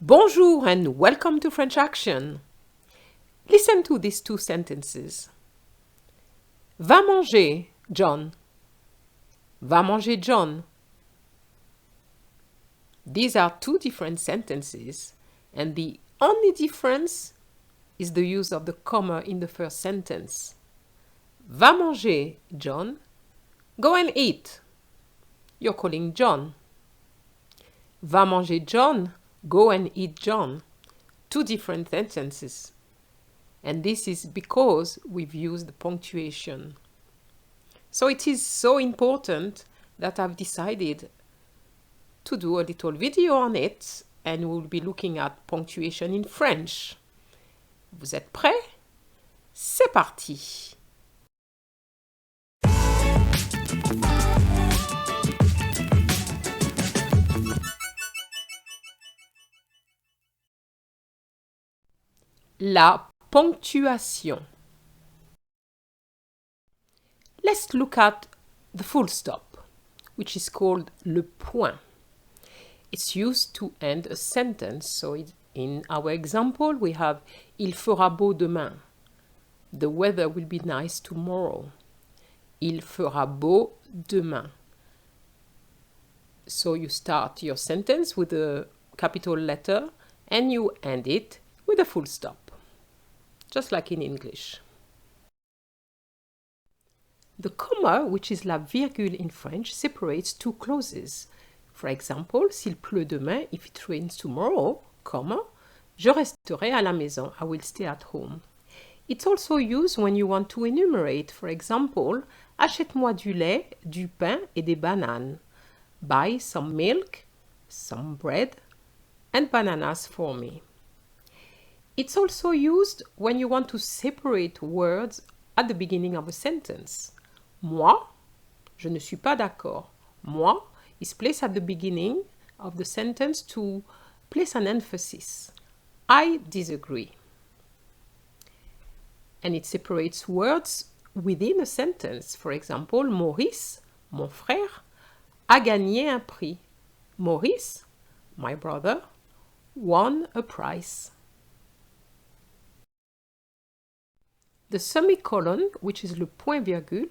Bonjour and welcome to French Action. Listen to these two sentences. Va manger, John. Va manger, John. These are two different sentences, and the only difference is the use of the comma in the first sentence. Va manger, John. Go and eat. You're calling John. Va manger, John. Go and eat, John. Two different sentences. And this is because we've used the punctuation. So it is so important that I've decided to do a little video on it, and we'll be looking at punctuation in French. Vous êtes prêts? C'est parti! La ponctuation. Let's look at the full stop, which is called le point. It's used to end a sentence. So in our example, we have Il fera beau demain. The weather will be nice tomorrow. Il fera beau demain. So you start your sentence with a capital letter and you end it with a full stop. Just like in English. The comma, which is la virgule in French, separates two clauses. For example, s'il pleut demain, if it rains tomorrow, comma, je resterai à la maison, I will stay at home. It's also used when you want to enumerate. For example, achète-moi du lait, du pain et des bananes. Buy some milk, some bread, and bananas for me. It's also used when you want to separate words at the beginning of a sentence. Moi, je ne suis pas d'accord. Moi is placed at the beginning of the sentence to place an emphasis. I disagree. And it separates words within a sentence. For example, Maurice, mon frère, a gagné un prix. Maurice, my brother, won a prize. The semicolon, which is le point virgule,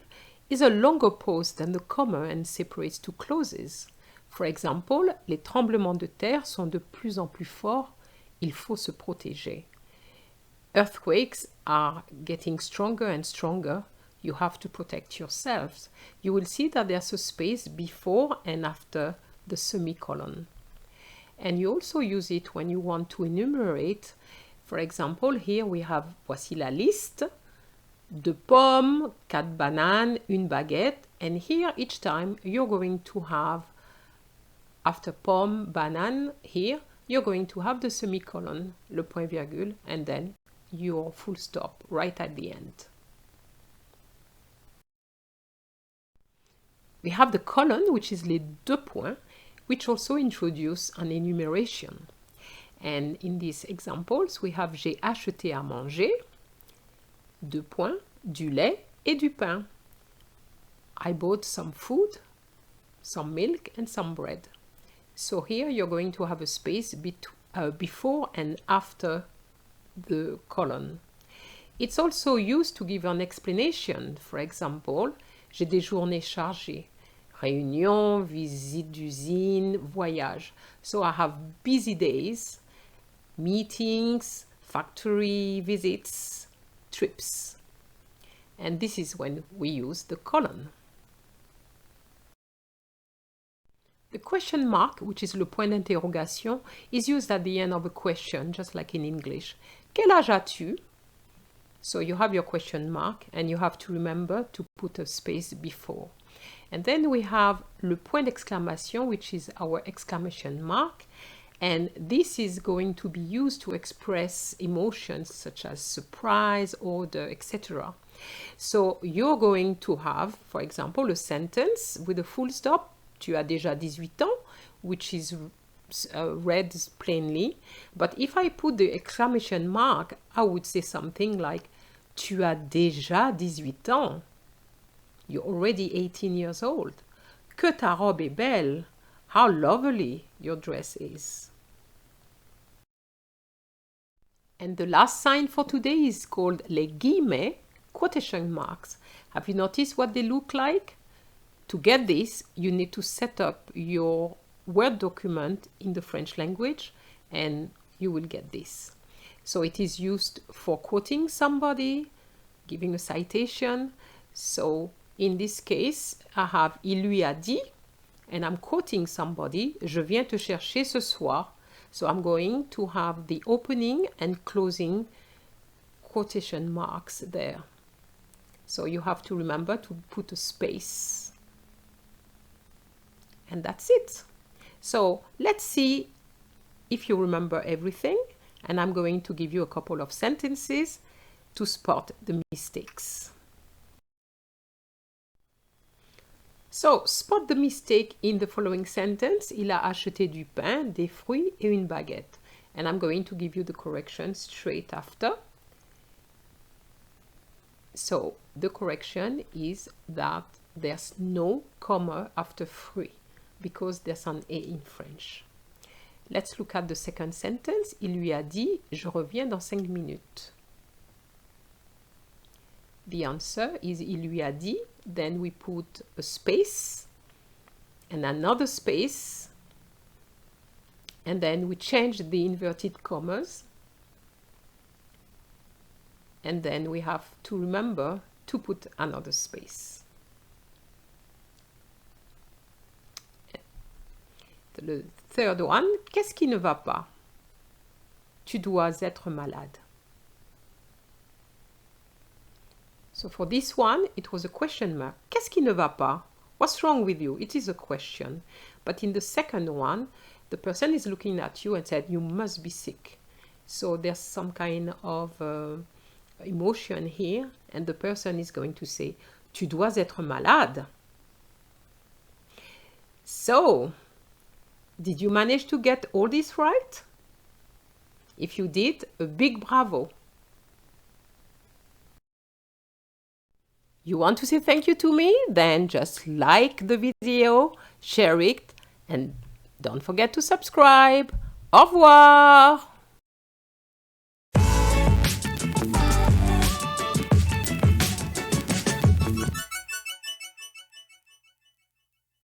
is a longer pause than the comma and separates two clauses. For example, les tremblements de terre sont de plus en plus forts, il faut se protéger. Earthquakes are getting stronger and stronger, you have to protect yourselves. You will see that there's a space before and after the semicolon. And you also use it when you want to enumerate. For example, here we have voici la liste. 2 pommes, 4 bananes, une baguette, and here each time you're going to have, after pomme, banane, here you're going to have the semicolon, le point virgule, and then your full stop right at the end. We have the colon, which is les deux points, which also introduce an enumeration. And in these examples, we have j'ai acheté à manger, 2 points, du lait et du pain. I bought some food, some milk and some bread. So here you're going to have a space before and after the colon. It's also used to give an explanation. For example, j'ai des journées chargées. Réunion, visite d'usine, voyage. So I have busy days, meetings, factory visits, trips. And this is when we use the colon. The question mark, which is le point d'interrogation, is used at the end of a question, just like in English. Quel âge as-tu? So you have your question mark, and you have to remember to put a space before. And then we have le point d'exclamation, which is our exclamation mark. And this is going to be used to express emotions such as surprise, order, etc. So you're going to have, for example, a sentence with a full stop, tu as déjà 18 ans, which is read plainly. But if I put the exclamation mark, I would say something like, tu as déjà 18 ans. You're already 18 years old. Que ta robe est belle. How lovely your dress is. And the last sign for today is called les guillemets, quotation marks. Have you noticed what they look like? To get this, you need to set up your Word document in the French language and you will get this. So it is used for quoting somebody, giving a citation. So in this case, I have il lui a dit, and I'm quoting somebody. Je viens te chercher ce soir. So I'm going to have the opening and closing quotation marks there. So you have to remember to put a space. And that's it. So let's see if you remember everything. And I'm going to give you a couple of sentences to spot the mistakes. So, spot the mistake in the following sentence. Il a acheté du pain, des fruits et une baguette. And I'm going to give you the correction straight after. So, the correction is that there's no comma after fruit because there's an A in French. Let's look at the second sentence. Il lui a dit, je reviens dans 5 minutes. The answer is il lui a dit, then we put a space and another space, and then we change the inverted commas, and then we have to remember to put another space. The third one, qu'est-ce qui ne va pas? Tu dois être malade. So for this one, it was a question mark. Qu'est-ce qui ne va pas? What's wrong with you? It is a question. But in the second one, the person is looking at you and said, you must be sick. So there's some kind of emotion here. And the person is going to say, tu dois être malade. So, did you manage to get all this right? If you did, a big bravo. You want to say thank you to me? Then just like the video, share it, and don't forget to subscribe. Au revoir!